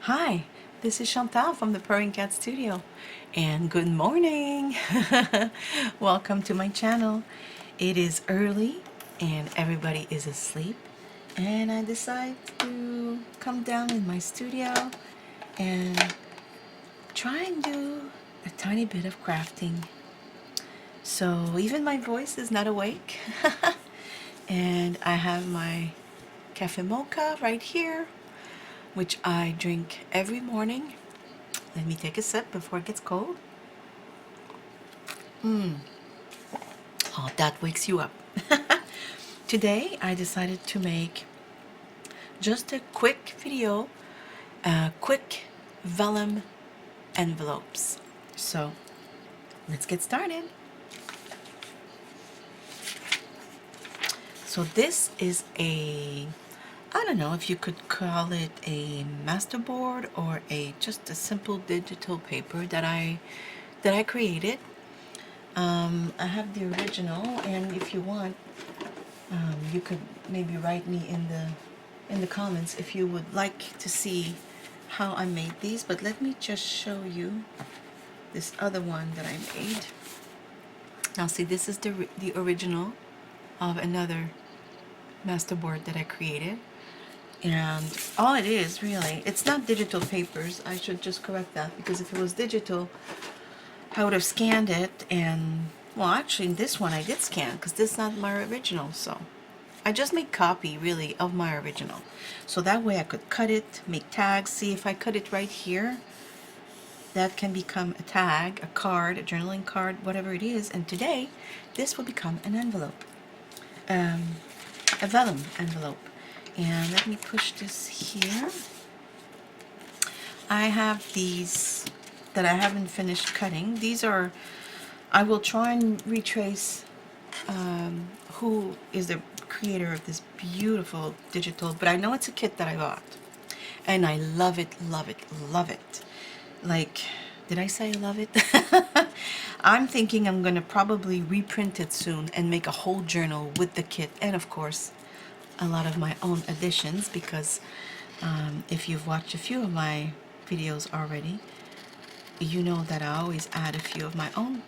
Hi, this is Chantal from the Purring Cat Studio, and good morning. Welcome to my channel. It is early and everybody is asleep, and I decided to come down in my studio and try and do a tiny bit of crafting. So even my voice is not awake. And I have my cafe mocha right here, which I drink every morning. Let me take a sip before it gets cold. Oh, that wakes you up. Today I decided to make just a quick video, quick vellum envelopes. So let's get started. So this is I don't know if you could call it a masterboard or just a simple digital paper that I created. I have the original, and if you want, you could maybe write me in the comments if you would like to see how I made these. But let me just show you this other one that I made. Now see, this is the original of another masterboard that I created. And all it is really, it's not digital papers. I should just correct that, because if it was digital, I would have scanned it. And well, actually this one I did scan because this is not my original, so I just made copy really of my original, so that way I could cut it, make tags. See, if I cut it right here, that can become a tag, a card, a journaling card, whatever it is. And today this will become an envelope, a vellum envelope. And let me push this here. I have these that I haven't finished cutting. These are, I will try and retrace who is the creator of this beautiful digital, but I know it's a kit that I bought, and I love it, love it, love it. Like, did I say love it? I'm thinking I'm gonna probably reprint it soon and make a whole journal with the kit, and of course a lot of my own additions, because if you've watched a few of my videos already, you know that I always add a few of my own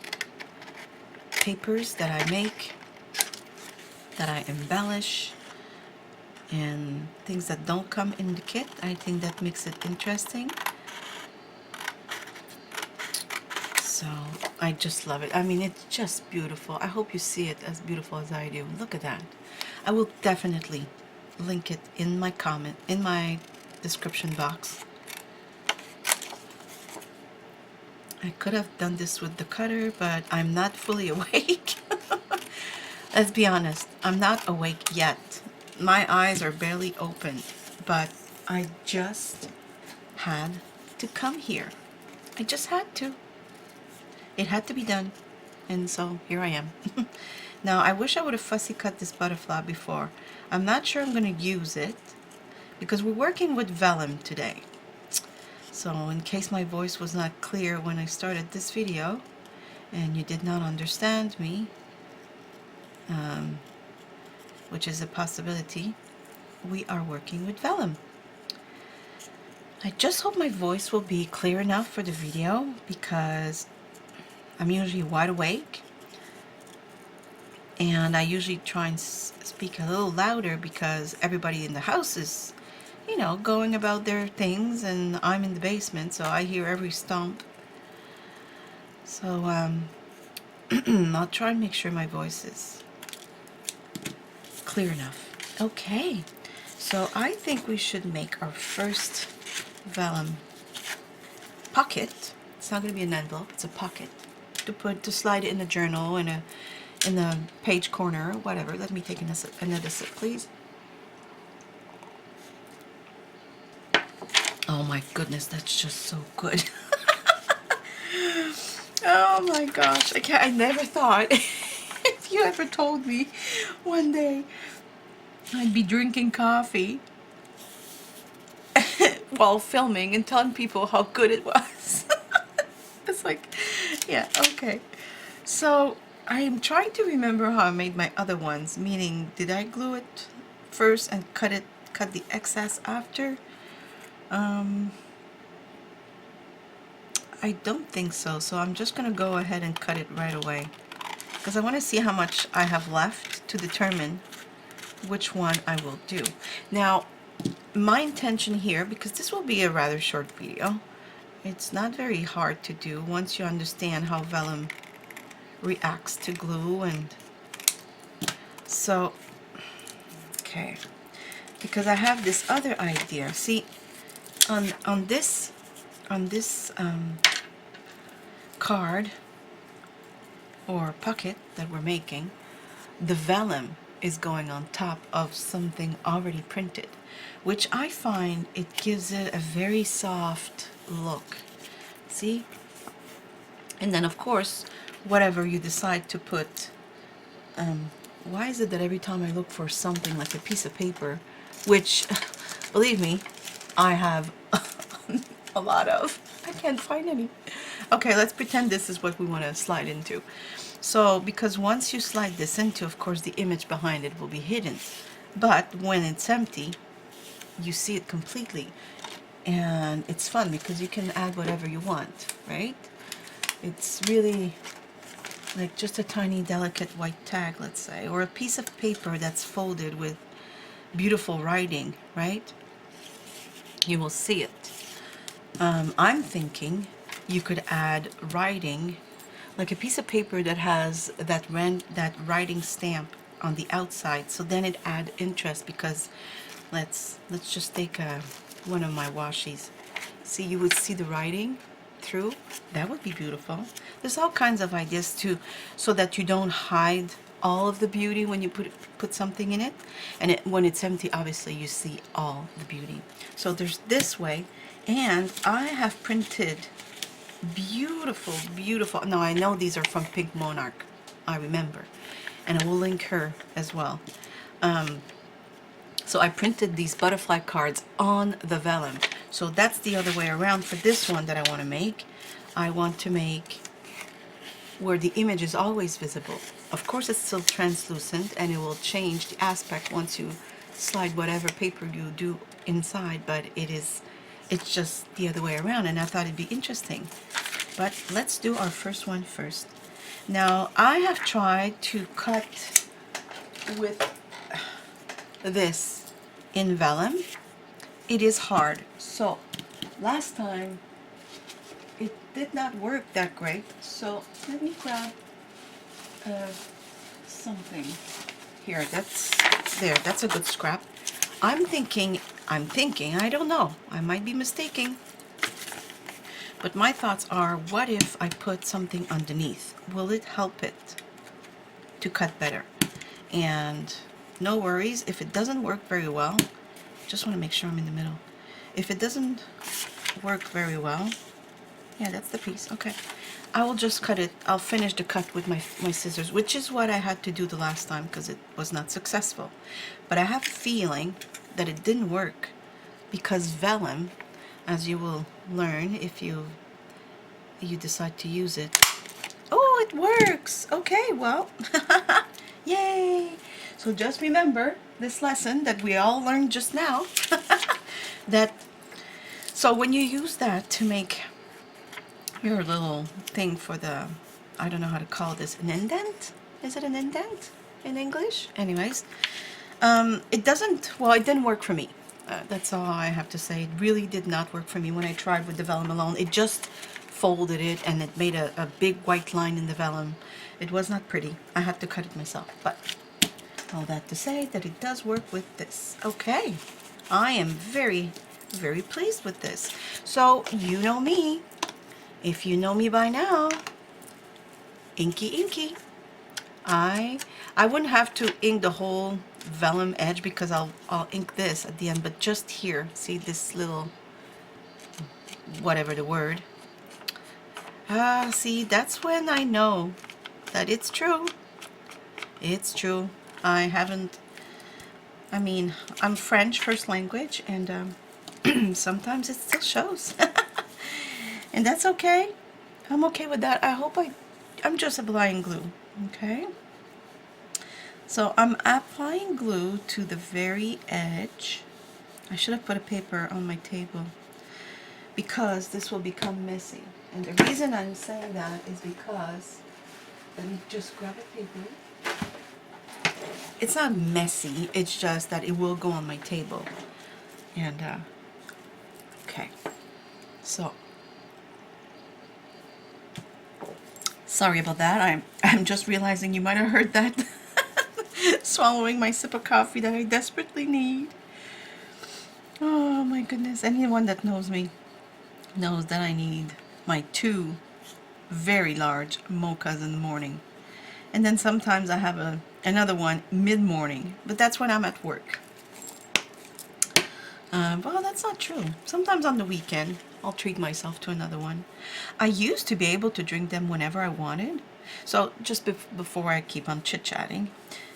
papers that I make, that I embellish, and things that don't come in the kit. I think that makes it interesting. So I just love it. I mean, it's just beautiful. I hope you see it as beautiful as I do. Look at that. I will definitely link it in my description box. I could have done this with the cutter, but I'm not fully awake. Let's be honest, I'm not awake yet. My eyes are barely open, but I just had to come here. I just had to. It had to be done, and so here I am. Now, I wish I would have fussy cut this butterfly before. I'm not sure I'm going to use it, because we're working with vellum today. So in case my voice was not clear when I started this video and you did not understand me, which is a possibility, we are working with vellum. I just hope my voice will be clear enough for the video, because I'm usually wide awake, and I usually try and speak a little louder because everybody in the house is, you know, going about their things, and I'm in the basement, so I hear every stomp. So I'll try and make sure my voice is clear enough. Okay, so I think we should make our first vellum pocket. It's not going to be an envelope, it's a pocket to slide it in a journal, in the page corner, whatever. Let me take another sip, please. Oh my goodness, that's just so good. Oh my gosh, I never thought if you ever told me one day I'd be drinking coffee while filming and telling people how good it was. It's like, yeah, okay. So I am trying to remember how I made my other ones, meaning did I glue it first and cut the excess after? I don't think so. So I'm just going to go ahead and cut it right away, because I want to see how much I have left to determine which one I will do. Now, my intention here, because this will be a rather short video, it's not very hard to do once you understand how vellum reacts to glue. And so, okay, because I have this other idea. See, on this card or pocket that we're making, the vellum is going on top of something already printed, which I find it gives it a very soft look. See? And then of course, whatever you decide to put, why is it that every time I look for something like a piece of paper, which, believe me, I have a lot of, I can't find any. Okay, let's pretend this is what we want to slide into. So, because once you slide this into, of course, the image behind it will be hidden. But when it's empty, you see it completely. And it's fun because you can add whatever you want, right? It's really like just a tiny, delicate white tag, let's say, or a piece of paper that's folded with beautiful writing, right? You will see it. I'm thinking you could add writing, like a piece of paper that has that writing stamp on the outside, so then it add interest. Because let's just take one of my washies. See, you would see the writing through. That would be beautiful. There's all kinds of ideas too, so that you don't hide all of the beauty when you put something in it, and when it's empty, obviously you see all the beauty. So there's this way, and I have printed beautiful. Now I know these are from Pink Monarch, I remember, and I will link her as well. So I printed these butterfly cards on the vellum. So that's the other way around for this one that I want to make. I want to make where the image is always visible. Of course it's still translucent, and it will change the aspect once you slide whatever paper you do inside, but it's just the other way around, and I thought it'd be interesting. But let's do our first one first. Now, I have tried to cut with this in vellum. It is hard. So last time it did not work that great. So let me grab something here. That's a good scrap. I'm thinking, I don't know, I might be mistaken, but my thoughts are, what if I put something underneath? Will it help it to cut better? And no worries, if it doesn't work very well, just want to make sure I'm in the middle. If it doesn't work very well, yeah, that's the piece, okay. I will just cut it, I'll finish the cut with my scissors, which is what I had to do the last time because it was not successful. But I have a feeling that it didn't work because vellum, as you will learn if you decide to use it. Oh, it works! Okay, well, yay! So just remember this lesson that we all learned just now. So when you use that to make your little thing for the, I don't know how to call this, an indent? Is it an indent in English? Anyways, it didn't work for me. That's all I have to say. It really did not work for me when I tried with the vellum alone. It just folded it, and it made a big white line in the vellum. It was not pretty. I had to cut it myself. But all that to say that it does work with this. Okay, I am very, very pleased with this. So you know me. If you know me by now, inky. I wouldn't have to ink the whole vellum edge because I'll ink this at the end, but just here, see this little, whatever the word. See, that's when I know that it's true. It's true. I'm French first language, and sometimes it still shows. And that's okay. I'm okay with that. I'm just applying glue, okay? So I'm applying glue to the very edge. I should have put a paper on my table because this will become messy. And the reason I'm saying that is because, let me just grab a paper. It's not messy, it's just that it will go on my table. And, okay. So, sorry about that. I'm just realizing you might have heard that. Swallowing my sip of coffee that I desperately need. Oh my goodness. Anyone that knows me knows that I need my 2 very large mochas in the morning. And then sometimes I have another one mid-morning, but that's when I'm at work. Well, that's not true. Sometimes on the weekend, I'll treat myself to another one. I used to be able to drink them whenever I wanted. So just before I keep on chit-chatting,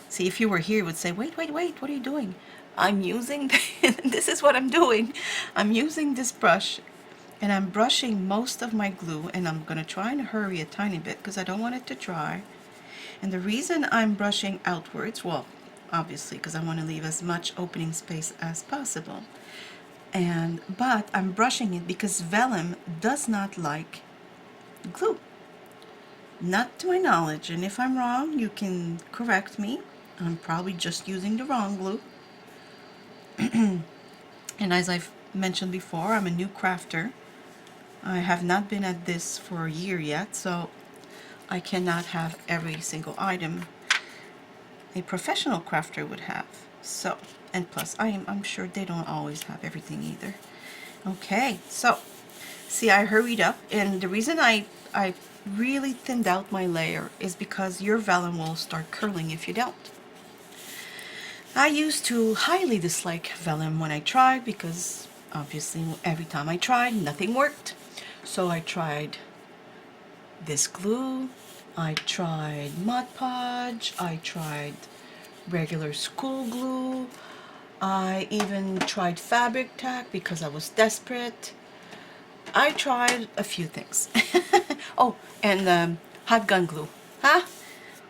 see, if you were here, you would say, wait, what are you doing? I'm using, this is what I'm doing. I'm using this brush, and I'm brushing most of my glue, and I'm going to try and hurry a tiny bit because I don't want it to dry. And the reason I'm brushing outwards, well, obviously because I want to leave as much opening space as possible. But I'm brushing it because vellum does not like glue. Not to my knowledge, and if I'm wrong, you can correct me. I'm probably just using the wrong glue. And as I've mentioned before, I'm a new crafter. I have not been at this for a year yet, so I cannot have every single item a professional crafter would have. So, and plus I'm sure they don't always have everything either. Okay, so see, I hurried up, and the reason I really thinned out my layer is because your vellum will start curling if you don't. I used to highly dislike vellum when I tried because obviously every time I tried nothing worked. So I tried this glue, I tried Mod Podge, I tried regular school glue, I even tried fabric tack because I was desperate. I tried a few things. Oh, and hot gun glue. Huh?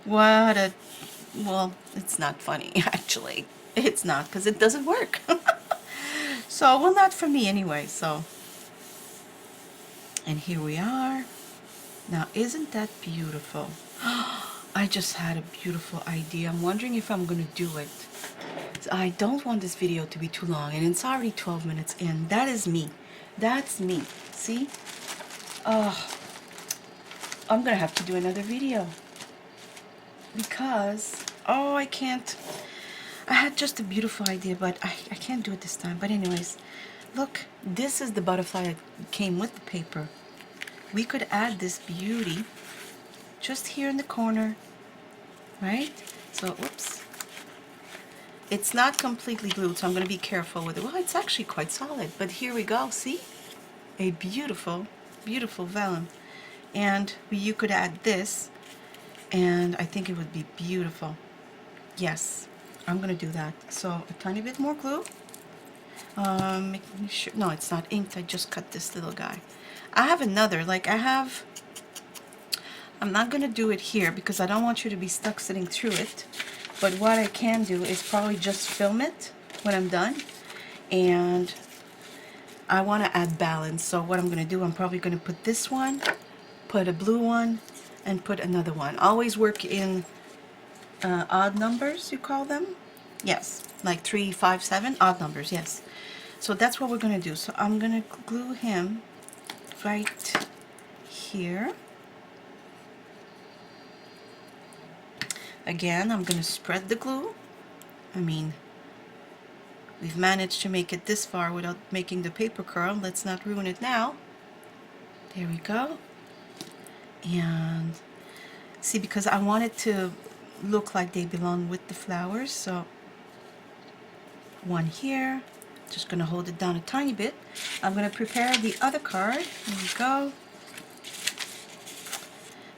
What a... Well, it's not funny, actually. It's not, because it doesn't work. So, well, not for me anyway, so... And here we are. Now, isn't that beautiful? I just had a beautiful idea. I'm wondering if I'm going to do it. I don't want this video to be too long, and it's already 12 minutes in. That is me. That's me. See? Oh, I'm going to have to do another video. Because, oh, I can't. I had just a beautiful idea, but I can't do it this time. But anyways, look, this is the butterfly that came with the paper. We could add this beauty just here in the corner, right? So, whoops. It's not completely glued, so I'm going to be careful with it. Well, it's actually quite solid, but here we go. See? A beautiful, beautiful vellum. And you could add this, and I think it would be beautiful. Yes, I'm going to do that. So, a tiny bit more glue. Making sure, no, it's not inked. I just cut this little guy. I have another, like I'm not going to do it here because I don't want you to be stuck sitting through it. But what I can do is probably just film it when I'm done. And I want to add balance. So what I'm going to do, I'm probably going to put this one, put a blue one, and put another one. Always work in odd numbers, you call them? Yes, like 3, 5, 7, odd numbers, yes. So that's what we're going to do. So I'm going to glue him right here. Again, I'm going to spread the glue. I mean, we've managed to make it this far without making the paper curl. Let's not ruin it now. There we go. And see, because I want it to look like they belong with the flowers, so one here. Just going to hold it down a tiny bit. I'm going to prepare the other card. Here we go.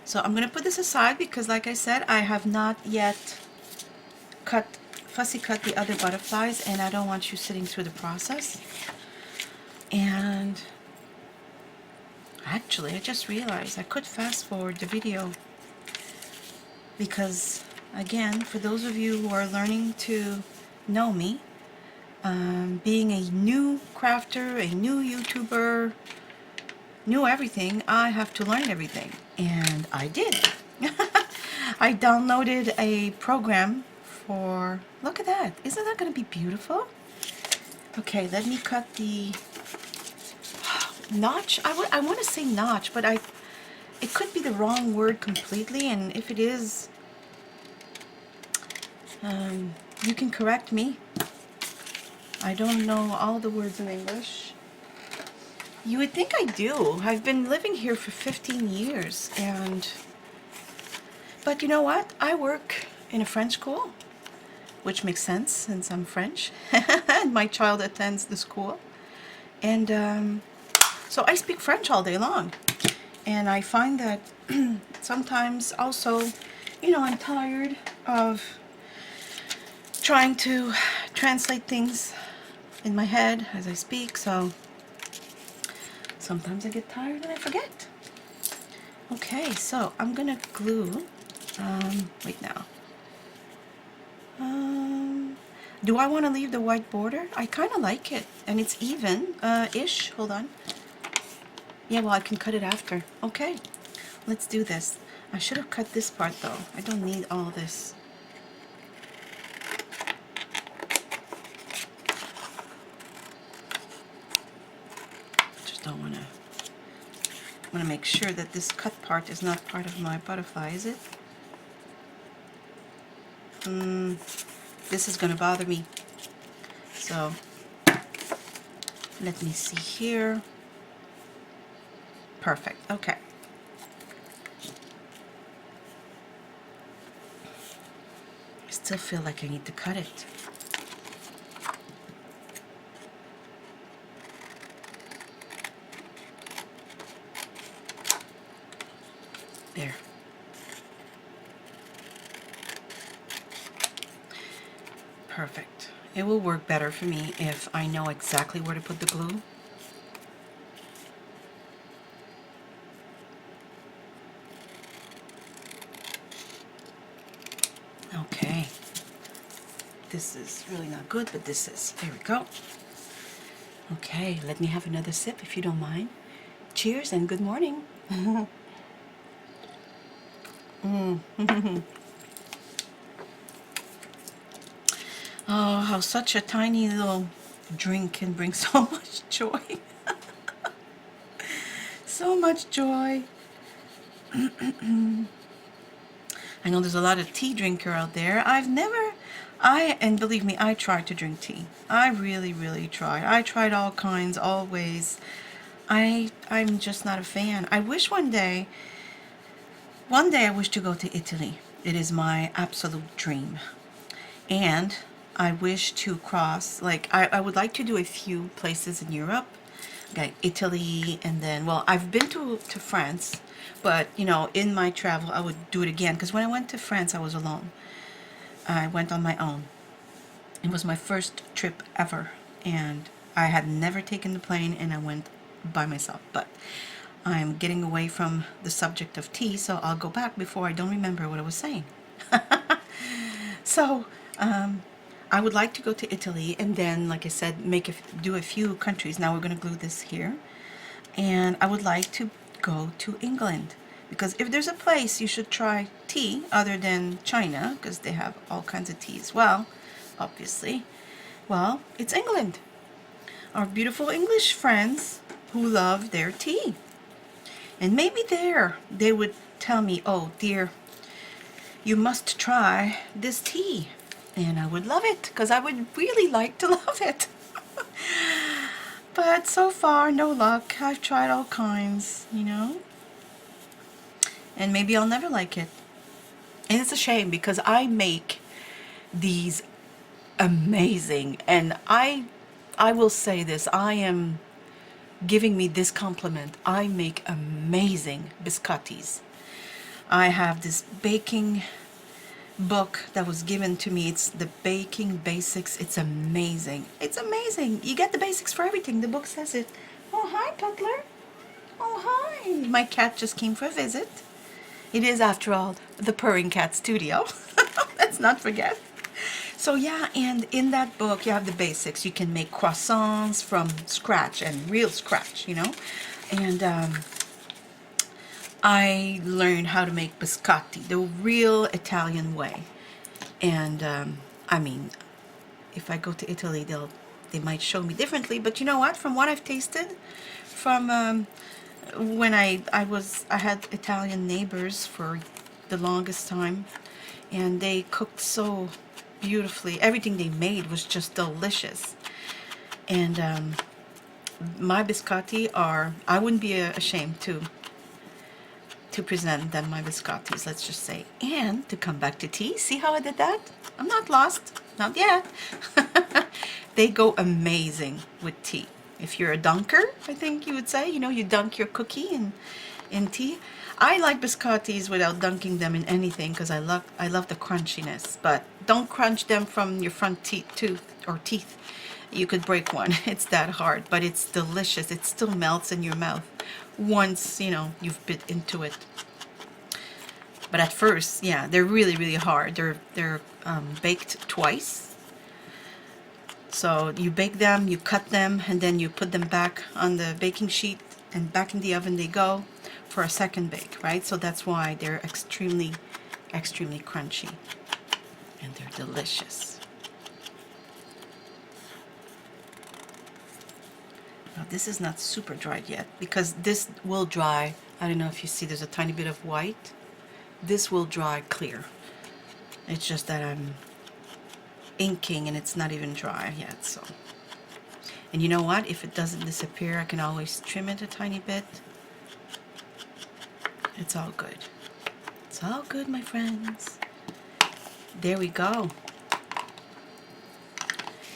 So I'm going to put this aside because, like I said, I have not yet fussy cut the other butterflies, and I don't want you sitting through the process. And actually, I just realized I could fast forward the video because, again, for those of you who are learning to know me, being a new crafter, a new YouTuber, knew everything, I have to learn everything. And I did. I downloaded a program for, look at that. Isn't that going to be beautiful? Okay, let me cut the notch. I want to say notch, but it could be the wrong word completely. And if it is, you can correct me. I don't know all the words in English. You would think I do. I've been living here for 15 years, but you know what? I work in a French school, which makes sense since I'm French, and my child attends the school. And so I speak French all day long. And I find that sometimes also, I'm tired of trying to translate things in my head as I speak, so sometimes I get tired and I forget. Okay, so I'm gonna glue, wait now. Do I want to leave the white border? I kind of like it, and it's even-ish. Hold on. Yeah, well, I can cut it after. Okay, let's do this. I should have cut this part, though. I don't need all this. Just don't want to... I want to make sure that this cut part is not part of my butterfly, is it? This is going to bother me. So, let me see here. Perfect. Okay. I still feel like I need to cut it. There. Perfect. It will work better for me if I know exactly where to put the glue. Okay. This is really not good, but this is. There we go. Okay, let me have another sip if you don't mind. Cheers and good morning. Oh, how such a tiny little drink can bring so much joy. So much joy. I know there's a lot of tea drinker out there. And believe me, I tried to drink tea. I really, really tried. I tried all kinds, all ways. I'm just not a fan. I wish one day I wish to go to Italy. It is my absolute dream. And I wish to cross, like, I would like to do a few places in Europe. Okay, Italy, and then, well, I've been to France, but, in my travel, I would do it again. Because when I went to France, I was alone. I went on my own. It was my first trip ever. And I had never taken the plane, and I went by myself. But I'm getting away from the subject of tea, so I'll go back before I don't remember what I was saying. So, I would like to go to Italy, and then, like I said, do a few countries. Now we're going to glue this here. And I would like to go to England, because if there's a place you should try tea other than China, because they have all kinds of teas, well, obviously, well, it's England. Our beautiful English friends who love their tea. And maybe there they would tell me, oh dear, you must try this tea. And I would love it, because I would really like to love it. But so far, no luck. I've tried all kinds, and maybe I'll never like it. And it's a shame, because I make these amazing, and I will say this, I am giving me this compliment. I make amazing biscottis. I have this baking book that was given to me. It's the Baking Basics. It's amazing. It's amazing. You get the basics for everything. The book says it. Oh, hi, Cutler. Oh, hi. My cat just came for a visit. It is, after all, the Purring Cat Studio. Let's not forget. So yeah, and in that book you have the basics. You can make croissants from scratch, and real scratch, And I learned how to make biscotti the real Italian way. And I mean, if I go to Italy, they might show me differently. But you know what? From what I've tasted, from when I had Italian neighbors for the longest time, and they cooked so beautifully. Everything they made was just delicious. And my biscotti are, I wouldn't be ashamed to present them my biscottis, let's just say. And to come back to tea, see how I did that? I'm not lost, not yet. They go amazing with tea. If you're a dunker, I think you would say, you know, you dunk your cookie in tea. I like biscottis without dunking them in anything because I love the crunchiness, but don't crunch them from your front teeth. You could break one. It's that hard, but it's delicious. It still melts in your mouth once, you know, you've bit into it. But at first, yeah, they're really, really hard. They're baked twice. So you bake them, you cut them, and then you put them back on the baking sheet, and back in the oven they go for a second bake, right? So that's why they're extremely, extremely crunchy, and they're delicious. Now this is not super dried yet, because this will dry. I don't know if you see, there's a tiny bit of white. This will dry clear. It's just that I'm inking and it's not even dry yet, so. And you know what? If it doesn't disappear, I can always trim it a tiny bit. It's all good. It's all good, my friends. There we go.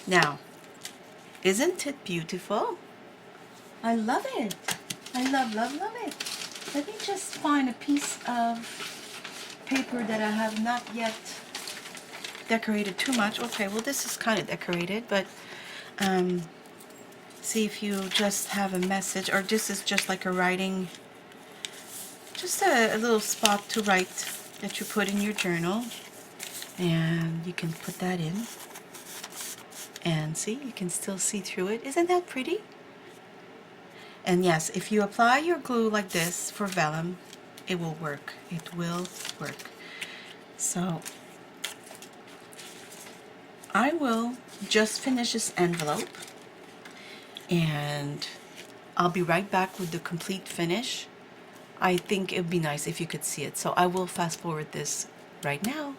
Now, isn't it beautiful? I love it. I love, love, love it. Let me just find a piece of paper that I have not yet decorated too much. Okay, well this is kind of decorated, but see if you just have a message, or this is just like a writing, just a little spot to write that you put in your journal, and you can put that in, and see, you can still see through it. Isn't that pretty? And yes, if you apply your glue like this for vellum, it will work. It will work. So I will just finish this envelope, and I'll be right back with the complete finish. I think it would be nice if you could see it, so I will fast forward this right now.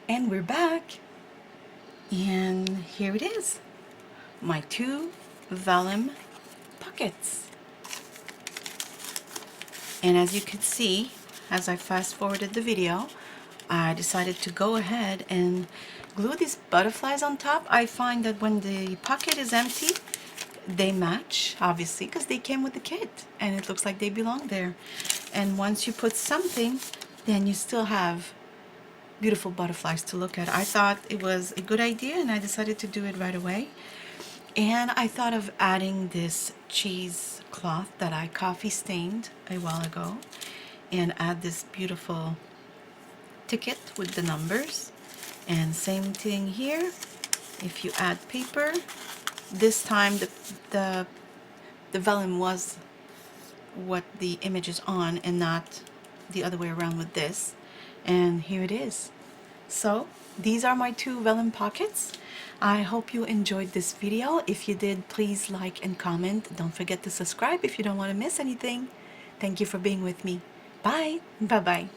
And we're back. And here it is. My 2 vellum pockets. And as you can see, as I fast forwarded the video, I decided to go ahead and glue these butterflies on top. I find that when the pocket is empty, they match, obviously, because they came with the kit and it looks like they belong there. And once you put something, then you still have beautiful butterflies to look at. I thought it was a good idea and I decided to do it right away. And I thought of adding this cheesecloth that I coffee stained a while ago and add this beautiful ticket with the numbers. And same thing here. If you add paper, this time the vellum was what the image is on and not the other way around with this. And here it is. So these are my 2 vellum pockets. I hope you enjoyed this video. If you did, please like and comment. Don't forget to subscribe if you don't want to miss anything. Thank you for being with me. Bye. Bye-bye.